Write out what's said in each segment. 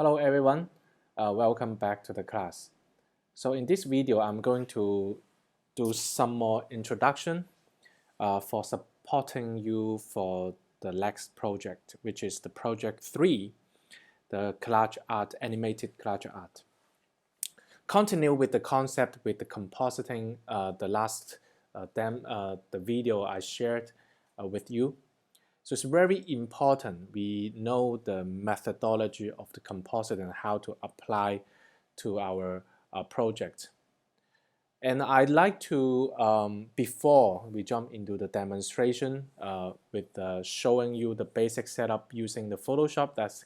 Hello everyone, welcome back to the class. So in this video, I'm going to do some more introduction for supporting you for the next project, which is the project 3, the collage art, animated collage art. Continue with the concept with the compositing, the last the video I shared with you. So it's very important we know the methodology of the composite and how to apply to our project. And I'd like to, before we jump into the demonstration with showing you the basic setup using the Photoshop, that's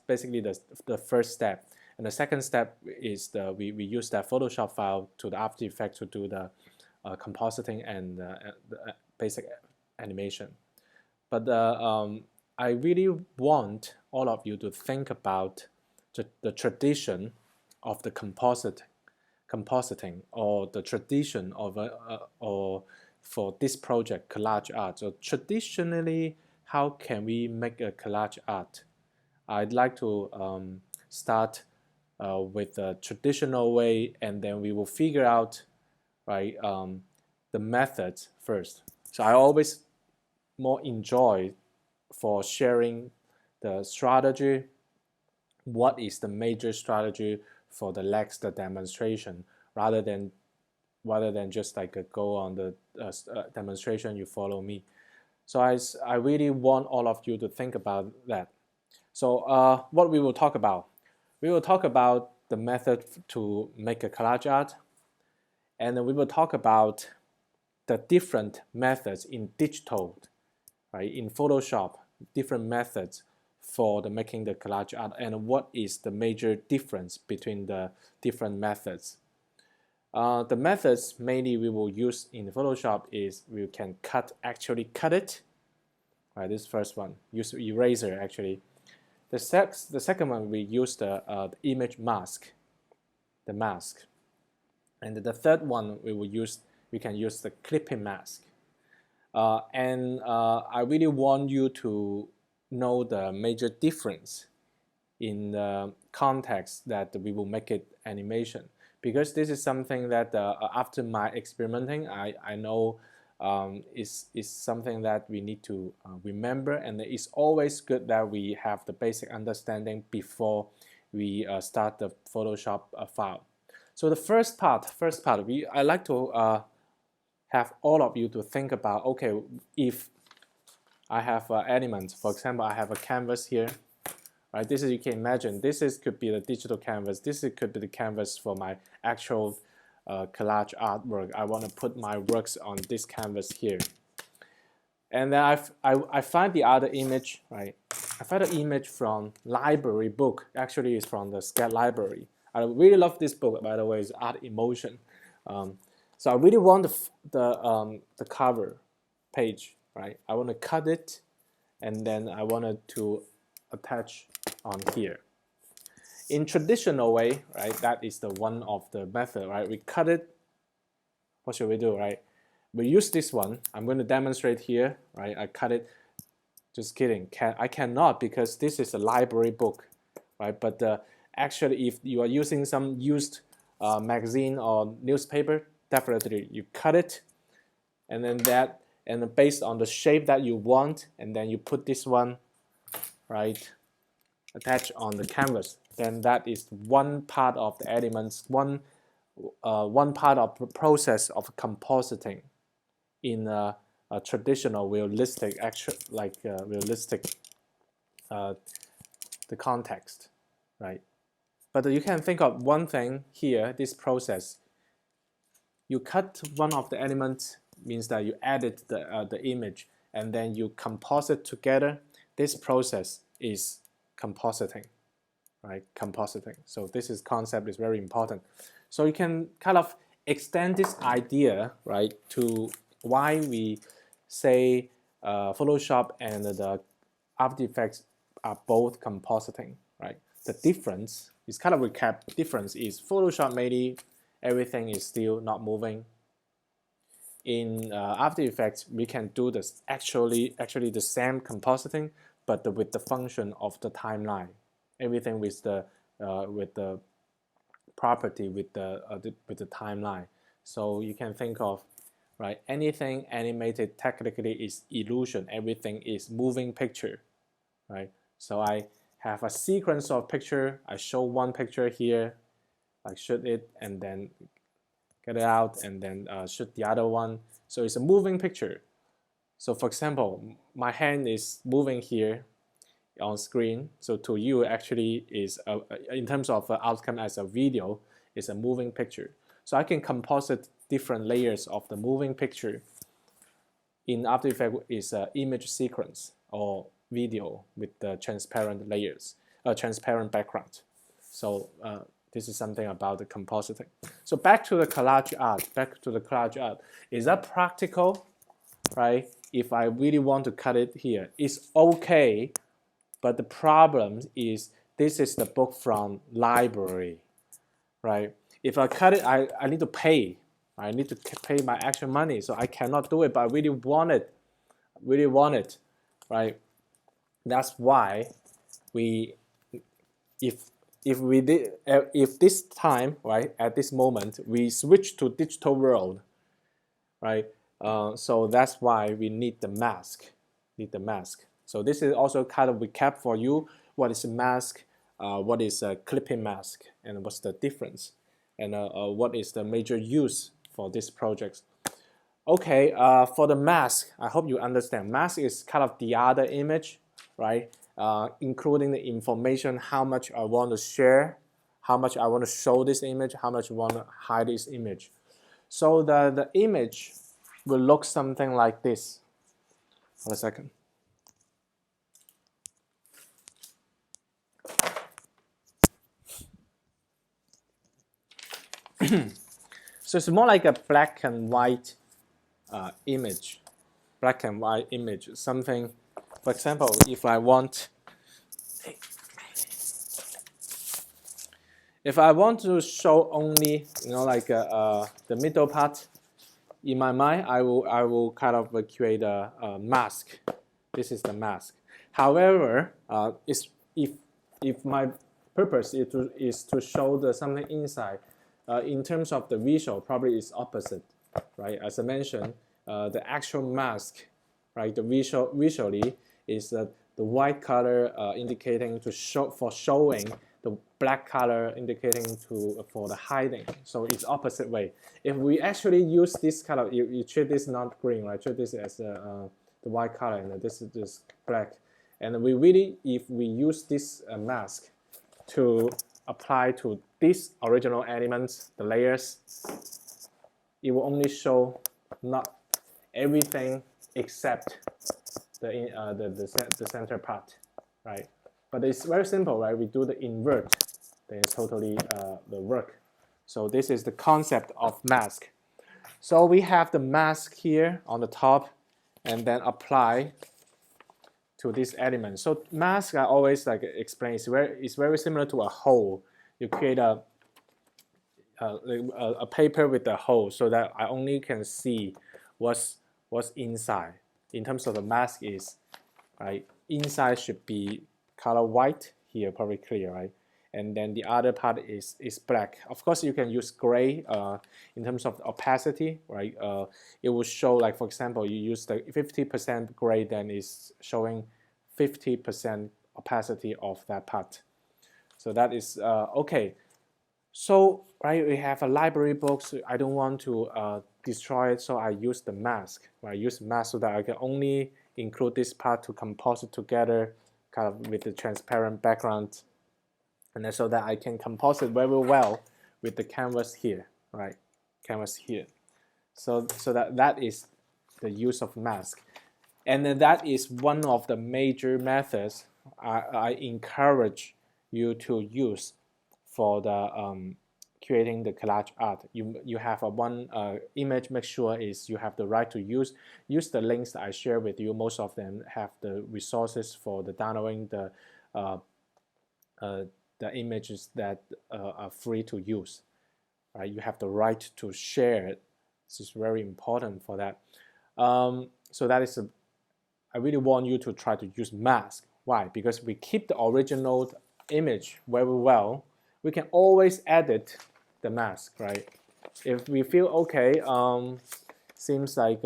basically the first step. And the second step is we use that Photoshop file to the After Effects to do the compositing and the basic animation. But I really want all of you to think about the tradition of the compositing or the tradition of or for this project collage art. So traditionally, how can we make a collage art? I'd like to start with the traditional way, and then we will figure out the methods first. So I always more enjoy for sharing the strategy. What is the major strategy for the next demonstration, rather than just like go on the demonstration, you follow me. So I really want all of you to think about that. So what we will talk about? We will talk about the method to make a collage art, and then we will talk about the different methods in digital, right, in Photoshop, different methods for the making the collage art, and what is the major difference between the different methods. The methods mainly we will use in Photoshop is we can actually cut it. Right, this first one, use eraser actually. The second one we use the image mask, the mask, and the third one we can use the clipping mask. I really want you to know the major difference in the context that we will make it animation, because this is something that after my experimenting, I know is something that we need to remember, and it's always good that we have the basic understanding before we start the Photoshop file. So the first part, I like to have all of you to think about, okay, if I have elements, for example, I have a canvas here, right? This is, you can imagine, could be the digital canvas. Could be the canvas for my actual collage artwork. I want to put my works on this canvas here. And then I find the other image, right? I find an image from library book. Actually, it's from the Sketch library. I really love this book, by the way. It's Art Emotion. So I really want the cover page, right? I want to cut it, and then I wanted to attach on here. In traditional way, right? That is the one of the method, right? We cut it. What should we do, right? We use this one. I'm going to demonstrate here, right? I cut it. Just kidding. I cannot, because this is a library book, right? But actually, if you are using some used magazine or newspaper, definitely you cut it, and then based on the shape that you want, and then you put this one, right, attach on the canvas. Then that is one part of the elements, one part of the process of compositing in a traditional realistic the context, right? But you can think of one thing here. This process, you cut one of the elements, means that you added the image, and then you composite together. This process is compositing, right? Compositing. So this concept is very important. So you can kind of extend this idea, right, to why we say Photoshop and the After Effects are both compositing, right? The difference is kind of recap. Difference is Photoshop mainly everything is still not moving. In After Effects, we can do this actually the same compositing, but with the function of the timeline. everything with the property with the timeline. So you can think of, right, anything animated technically is illusion. Everything is moving picture, right? So I have a sequence of picture. I show one picture here, like shoot it and then get it out and then shoot the other one. So it's a moving picture. So for example, my hand is moving here on screen. So to you, actually is in terms of outcome as a video, is a moving picture. So I can composite different layers of the moving picture. In After Effects is an image sequence or video with the transparent layers, transparent background. So this is something about the compositing. So back to the collage art. Is that practical, right? If I really want to cut it here, it's okay. But the problem is this is the book from library, right? If I cut it, I need to pay. I need to pay my actual money, so I cannot do it. But I really want it, right? That's why if this time, right, at this moment we switch to digital world, right? So that's why we need the mask. So this is also kind of recap for you. What is a mask? What is a clipping mask? And what's the difference? And what is the major use for this project? Okay, for the mask, I hope you understand. Mask is kind of the other image, right? Including the information, how much I want to share, how much I want to show this image, how much I want to hide this image. So the image will look something like this. Hold a second. So it's more like a black and white image. Black and white image. Something, for example, if I want to show only, like the middle part, in my mind, I will kind of create a mask. This is the mask. However, if my purpose is to show something inside, in terms of the visual, probably is opposite, right? As I mentioned, the actual mask, right? The visually is the white color indicating for showing, the black color indicating for the hiding. So it's opposite way. If we actually use this color, you treat this not green, right? Treat this as the white color, and this is black. And if we use this mask to apply to these original elements, the layers, it will only show not everything except the center part, right? But it's very simple, right? We do the invert, then it's totally the work. So this is the concept of mask. So we have the mask here on the top, and then apply to this element. So mask, I always like explain, it's very similar to a hole. You create a paper with a hole so that I only can see what's inside. In terms of the mask is, right, inside should be color white, here probably clear, right? And then the other part is black. Of course, you can use gray in terms of opacity, right? It will show, like, for example, you use the 50% gray, then it's showing 50% opacity of that part. So that is okay. So, right, we have a library book, so I don't want to destroy it, so I use the mask. Right? I use mask so that I can only include this part to composite together, kind of with the transparent background, and then so that I can composite very well with the canvas here, right? Canvas here. So that is the use of mask, and then that is one of the major methods I encourage you to use for the creating the collage art. You have one image. Make sure is you have the right to use the links that I share with you. Most of them have the resources for the downloading the images that are free to use. Right? You have the right to share it. This is very important for that. So that is I really want you to try to use mask. Why? Because we keep the original image very well, we can always edit the mask, right? If we feel okay, seems like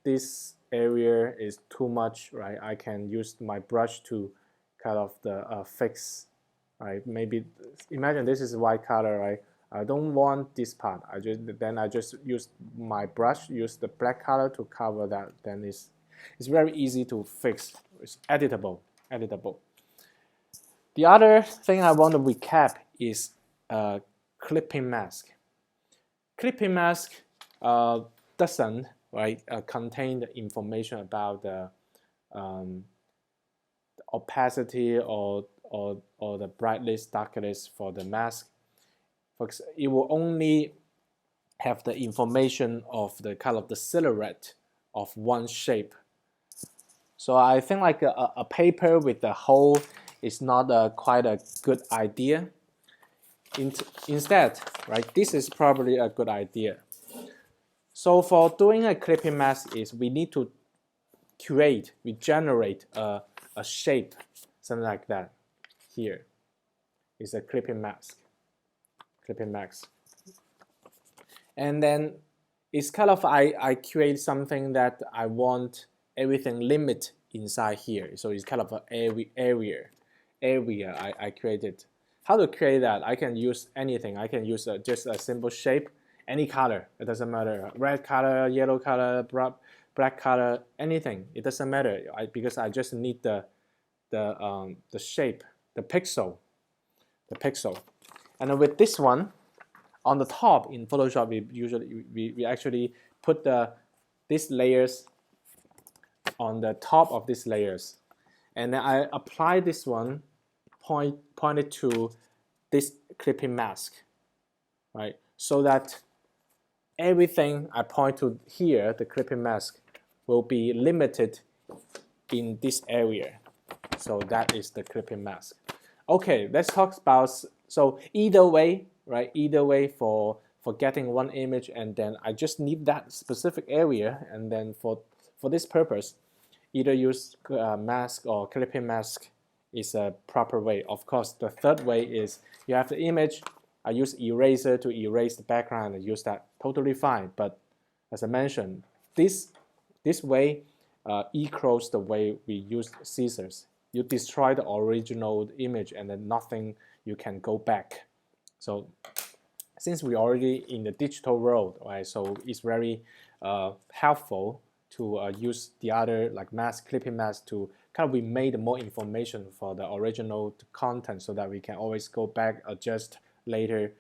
this area is too much, right? I can use my brush to kind of fix, right? Maybe imagine this is white color, right? I don't want this part. I just use my brush, use the black color to cover that. Then it's very easy to fix. It's editable. The other thing I want to recap is clipping mask. Clipping mask doesn't contain the information about the opacity or the brightness, darkness for the mask. It will only have the information of the kind of the silhouette of one shape. So I think like a paper with the hole is not quite a good idea. Instead, right, this is probably a good idea. So for doing a clipping mask is we need to generate a shape, something like that. Here is a clipping mask. And then it's kind of I create something that I want everything limit inside here. So it's kind of an area I created. How to create that? I can use anything. I can use just a simple shape, any color. It doesn't matter. Red color, yellow color, black color, anything. It doesn't matter because I just need the shape, the pixel. And then with this one, on the top in Photoshop, we actually put these layers on the top of these layers, and then I apply this one pointed to this clipping mask, right? So that everything I point to here, the clipping mask, will be limited in this area. So that is the clipping mask. Okay, let's talk about, so either way, right? Either way for getting one image, and then I just need that specific area, and then for this purpose, either use mask or clipping mask is a proper way. Of course, the third way is you have the image. I use eraser to erase the background and use that, totally fine. But as I mentioned, this way equals the way we use scissors. You destroy the original image and then nothing, you can go back. So since we're already in the digital world, right, so it's very helpful to use the other like mask, clipping mask, to kind of remake more information for the original content so that we can always go back, adjust later.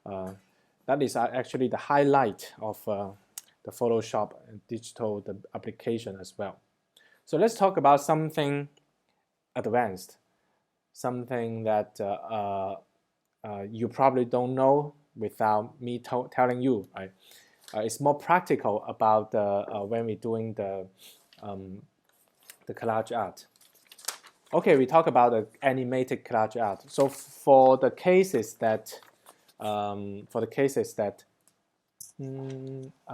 That is actually the highlight of the Photoshop and digital application as well. So let's talk about something advanced, something that you probably don't know without me telling you. Right? It's more practical about when we're doing the collage art. Okay, we talk about the animated collage art. So for the cases that I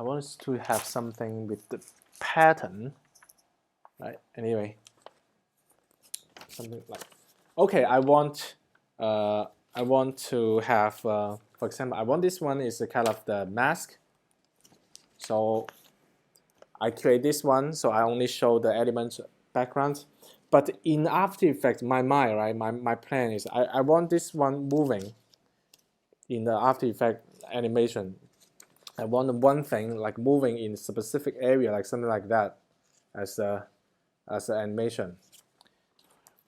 want to have something with the pattern, right? Anyway, something like, okay, I want to have, for example, I want this one is a kind of the mask. So I create this one, so I only show the elements background. But in After Effects, my mind, right, my plan is I want this one moving in the After Effects animation. I want one thing like moving in a specific area, like something like that, as an animation.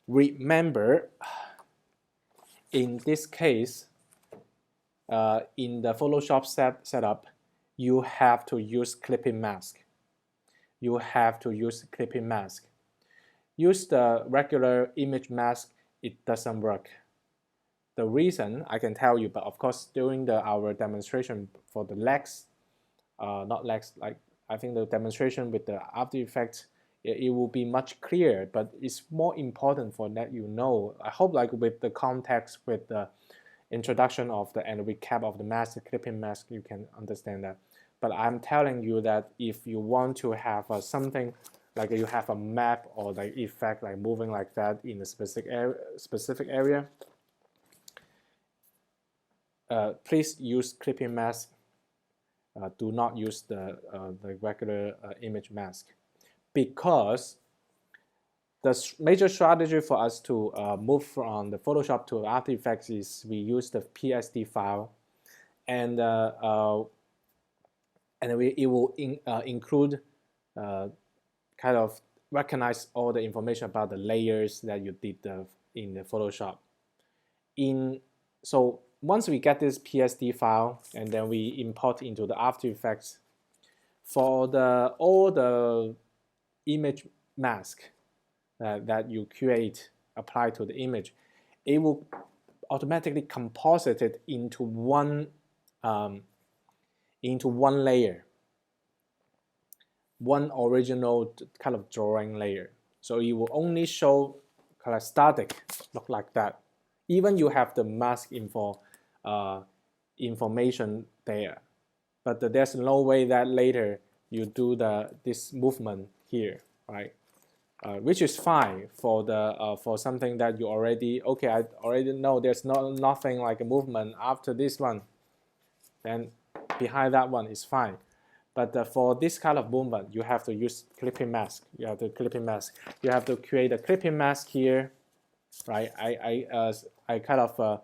Remember, in this case, in the Photoshop setup, you have to use clipping mask. Use the regular image mask, it doesn't work. The reason I can tell you, but of course during our demonstration for the legs, not legs, like I think the demonstration with the After Effects, it will be much clearer, but it's more important for that you know. I hope like with the context, with the introduction of and recap of the mask, the clipping mask, you can understand that. But I'm telling you that if you want to have something like you have a map or like effect like moving like that in a specific area, please use clipping mask. Do not use the regular image mask, because the major strategy for us to move from the Photoshop to After Effects is we use the PSD file, and it will include kind of recognize all the information about the layers that you did in the Photoshop. So once we get this PSD file, and then we import into the After Effects, for all the image mask that you create, apply to the image, it will automatically composite it into one layer, one original kind of drawing layer. So it will only show kind of static, look like that. Even you have the mask information there, but there's no way that later you do this movement here, right? Which is fine for for something that you already, okay, I already know there's nothing like a movement after this one, then behind that one is fine. But for this kind of movement, you have to use clipping mask. You have to create a clipping mask here, right? I kind of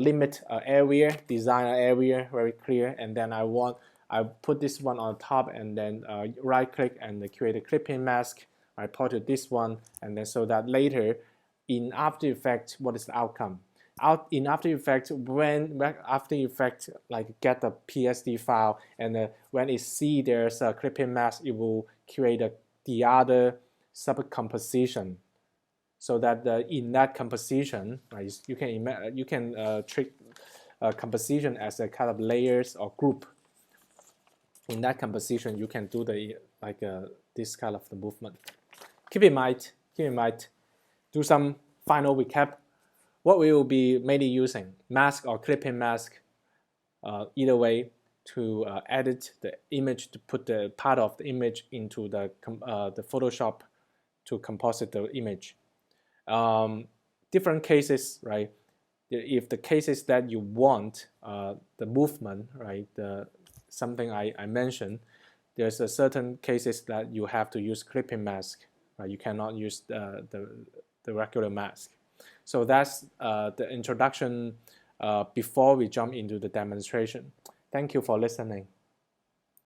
limit area, design an area very clear, and then I put this one on top, and then right click and create a clipping mask. I put it this one, and then so that later in After Effects, what is the outcome? In After Effects, when After Effects like get the PSD file, and when it see there's a clipping mask, it will create the other sub-composition, so that in that composition, right, you can treat composition as a kind of layers or group. In that composition, you can do this kind of the movement. Keep in mind, do some final recap. What we will be mainly using, mask or clipping mask, either way, to edit the image, to put the part of the image into the Photoshop to composite the image. Different cases, right? If the cases that you want the movement, right, something I mentioned, there's a certain cases that you have to use clipping mask. Right? You cannot use the regular mask. So that's the introduction before we jump into the demonstration. Thank you for listening.